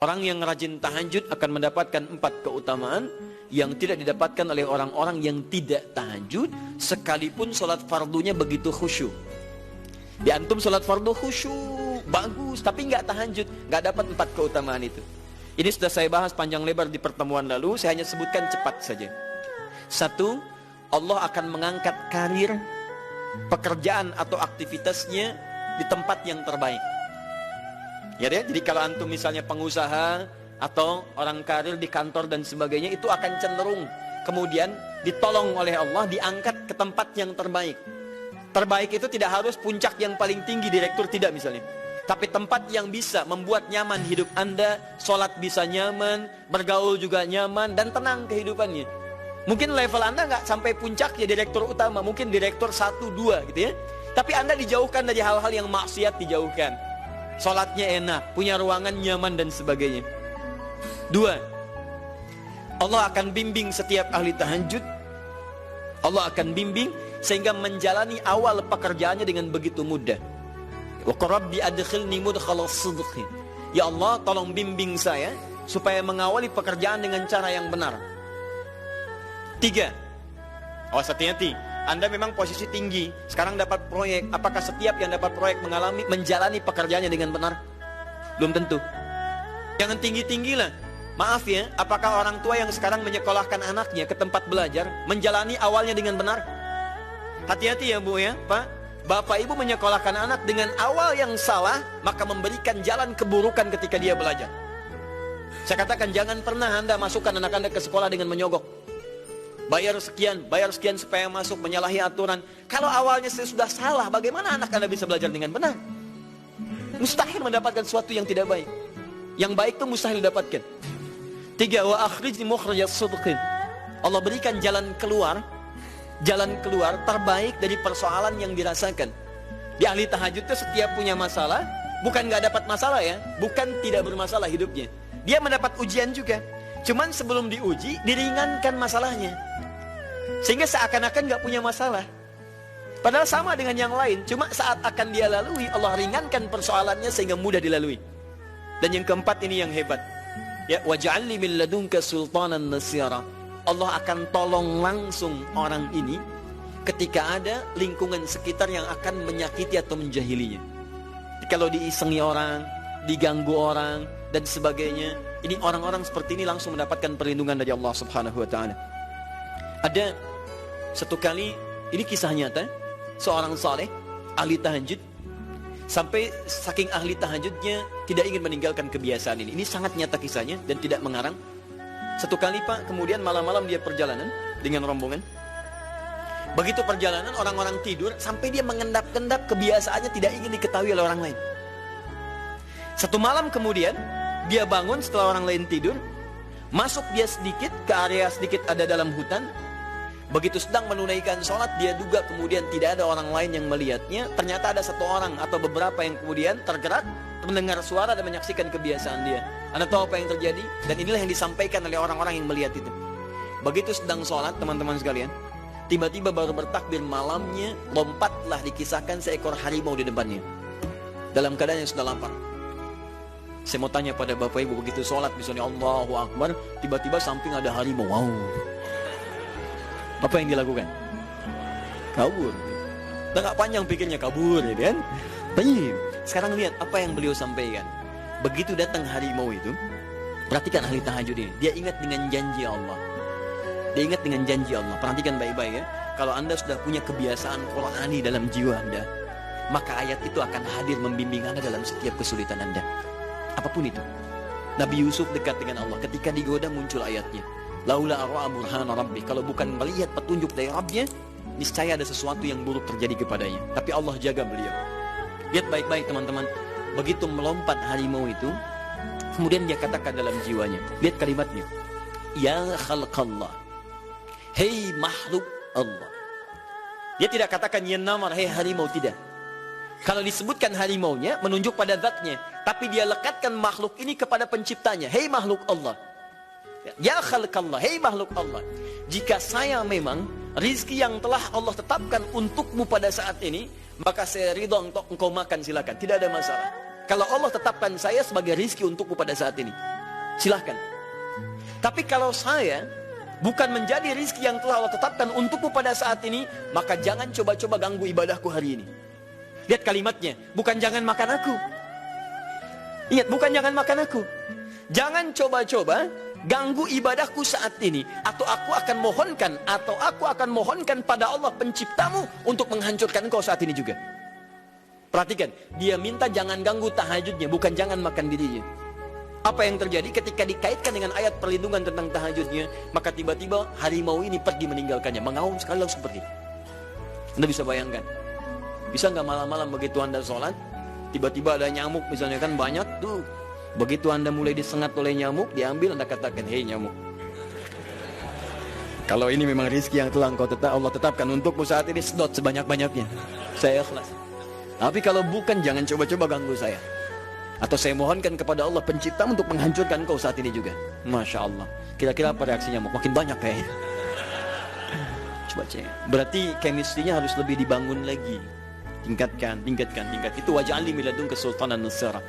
Orang yang rajin tahajud akan mendapatkan 4 keutamaan yang tidak didapatkan oleh orang-orang yang tidak tahajud, sekalipun sholat fardunya begitu khusyuk. Di antum sholat fardu khusyuk, bagus, tapi nggak tahajud, nggak dapat 4 keutamaan itu. Ini sudah saya bahas panjang lebar di pertemuan lalu, saya hanya sebutkan cepat saja. 1, Allah akan mengangkat karir, pekerjaan atau aktivitasnya di tempat yang terbaik. Ya deh, jadi kalau antum misalnya pengusaha atau orang karir di kantor dan sebagainya, itu akan cenderung kemudian ditolong oleh Allah, diangkat ke tempat yang terbaik. Terbaik itu tidak harus puncak yang paling tinggi, direktur tidak misalnya, tapi tempat yang bisa membuat nyaman hidup Anda, sholat bisa nyaman, bergaul juga nyaman, dan tenang kehidupannya. Mungkin level Anda nggak sampai puncak ya direktur utama, mungkin direktur 1, 2 gitu ya, tapi Anda dijauhkan dari hal-hal yang maksiat, dijauhkan. Sholatnya enak, punya ruangan nyaman dan sebagainya. 2, Allah akan bimbing setiap ahli tahajud. Allah akan bimbing sehingga menjalani awal pekerjaannya dengan begitu mudah. Wa rabbi adkhilni mudkhala sidqin. Ya Allah, tolong bimbing saya supaya mengawali pekerjaan dengan cara yang benar. 3, awas hati-hati. Anda memang posisi tinggi, sekarang dapat proyek. Apakah setiap yang dapat proyek menjalani pekerjaannya dengan benar? Belum tentu. Jangan tinggi-tinggi lah. Maaf ya, apakah orang tua yang sekarang menyekolahkan anaknya ke tempat belajar menjalani awalnya dengan benar? Hati-hati ya Bu ya, Pak. Bapak Ibu menyekolahkan anak dengan awal yang salah, maka memberikan jalan keburukan ketika dia belajar. Saya katakan jangan pernah Anda masukkan anak Anda ke sekolah dengan menyogok. Bayar sekian supaya masuk, menyalahi aturan. Kalau awalnya sudah salah, bagaimana anak Anda bisa belajar dengan benar? Mustahil mendapatkan sesuatu yang tidak baik. Yang baik itu mustahil didapatkan. 3, wa akhrijni mukhrajas sidqin. Allah berikan jalan keluar terbaik dari persoalan yang dirasakan. Di ahli tahajud itu setiap punya masalah, bukan nggak dapat masalah ya, bukan tidak bermasalah hidupnya. Dia mendapat ujian juga. Cuman sebelum diuji, diringankan masalahnya. Sehingga seakan-akan gak punya masalah. Padahal sama dengan yang lain. Cuma saat akan dia lalui, Allah ringankan persoalannya sehingga mudah dilalui. Dan yang keempat ini yang hebat. Ya, waj'alni min ladunka sultanan nasira. Allah akan tolong langsung orang ini ketika ada lingkungan sekitar yang akan menyakiti atau menjahilinya. Kalau diisengi orang, diganggu orang, dan sebagainya, ini orang-orang seperti ini langsung mendapatkan perlindungan dari Allah Subhanahu wa ta'ala. Ada satu kali, ini kisah nyata, seorang saleh ahli tahajud, sampai saking ahli tahajudnya tidak ingin meninggalkan kebiasaan ini. Ini sangat nyata kisahnya dan tidak mengarang. Satu kali Pak, kemudian malam-malam dia perjalanan dengan rombongan. Begitu perjalanan, orang-orang tidur, sampai dia mengendap-endap, kebiasaannya tidak ingin diketahui oleh orang lain. Satu malam kemudian dia bangun setelah orang lain tidur, masuk dia sedikit ke area sedikit ada dalam hutan. Begitu sedang menunaikan sholat, dia duga kemudian tidak ada orang lain yang melihatnya. Ternyata ada satu orang atau beberapa yang kemudian tergerak, mendengar suara dan menyaksikan kebiasaan dia. Anda tahu apa yang terjadi? Dan inilah yang disampaikan oleh orang-orang yang melihat itu. Begitu sedang sholat, teman-teman sekalian, tiba-tiba baru bertakbir malamnya, lompatlah dikisahkan seekor harimau di depannya. Dalam keadaan yang sudah lapar. Saya mau tanya pada Bapak Ibu, begitu sholat misalnya Allahu Akbar, tiba-tiba samping ada harimau. Wow. Apa yang dilakukan? Kabur. Udah gak panjang pikirnya, kabur ya kan? Tapi sekarang lihat apa yang beliau sampaikan. Begitu datang harimau itu, perhatikan ahli tahajud ini. Dia ingat dengan janji Allah. Dia ingat dengan janji Allah. Perhatikan baik-baik ya. Kalau Anda sudah punya kebiasaan Qur'ani dalam jiwa Anda, maka ayat itu akan hadir membimbing Anda dalam setiap kesulitan Anda. Apapun itu. Nabi Yusuf dekat dengan Allah. Ketika digoda muncul ayatnya. Laula ara'a burhana rabbi. Kalau bukan melihat petunjuk dari Rabbnya, niscaya ada sesuatu yang buruk terjadi kepadanya. Tapi Allah jaga beliau. Lihat baik-baik teman-teman. Begitu melompat harimau itu, kemudian dia katakan dalam jiwanya. Lihat kalimatnya. Ya khalqallah. Hei makhluk Allah. Dia tidak katakan ya namar, hei harimau, tidak. Kalau disebutkan harimaunya menunjuk pada zatnya, tapi dia lekatkan makhluk ini kepada penciptanya. Hei makhluk Allah. Ya khalqallah, hei makhluk Allah. Jika saya memang rizki yang telah Allah tetapkan untukmu pada saat ini, maka saya ridha untuk engkau makan, silakan, tidak ada masalah. kalau Allah tetapkan saya sebagai rizki untukku pada saat ini. Silahkan. Tapi kalau saya bukan menjadi rizki yang telah Allah tetapkan untukku pada saat ini, maka jangan coba-coba ganggu ibadahku hari ini. Lihat kalimatnya, bukan jangan makan aku. Ingat, bukan jangan makan aku. Jangan coba-coba ganggu ibadahku saat ini, atau aku akan mohonkan pada Allah penciptamu untuk menghancurkan engkau saat ini juga. Perhatikan, dia minta jangan ganggu tahajudnya, bukan jangan makan dirinya. Apa yang terjadi ketika dikaitkan dengan ayat perlindungan tentang tahajudnya, maka tiba-tiba harimau ini pergi meninggalkannya, mengaum sekali langsung pergi. Anda bisa bayangkan, bisa nggak malam-malam begitu Anda sholat, tiba-tiba ada nyamuk misalnya kan banyak tuh. Begitu Anda mulai disengat oleh nyamuk, diambil Anda katakan, hei nyamuk, kalau ini memang rizki yang telah Allah tetapkan untukmu saat ini, sedot sebanyak-banyaknya, saya ikhlas. Tapi kalau bukan, jangan coba-coba ganggu saya. Atau saya mohonkan kepada Allah pencipta untuk menghancurkan kau saat ini juga. Masya Allah. Kira-kira apa reaksi nyamuk? Makin banyak kayaknya. Coba cek. Berarti chemistry-nya harus lebih dibangun lagi. Tingkatkan. Itu waj'alni min ladunka sultanan nasira.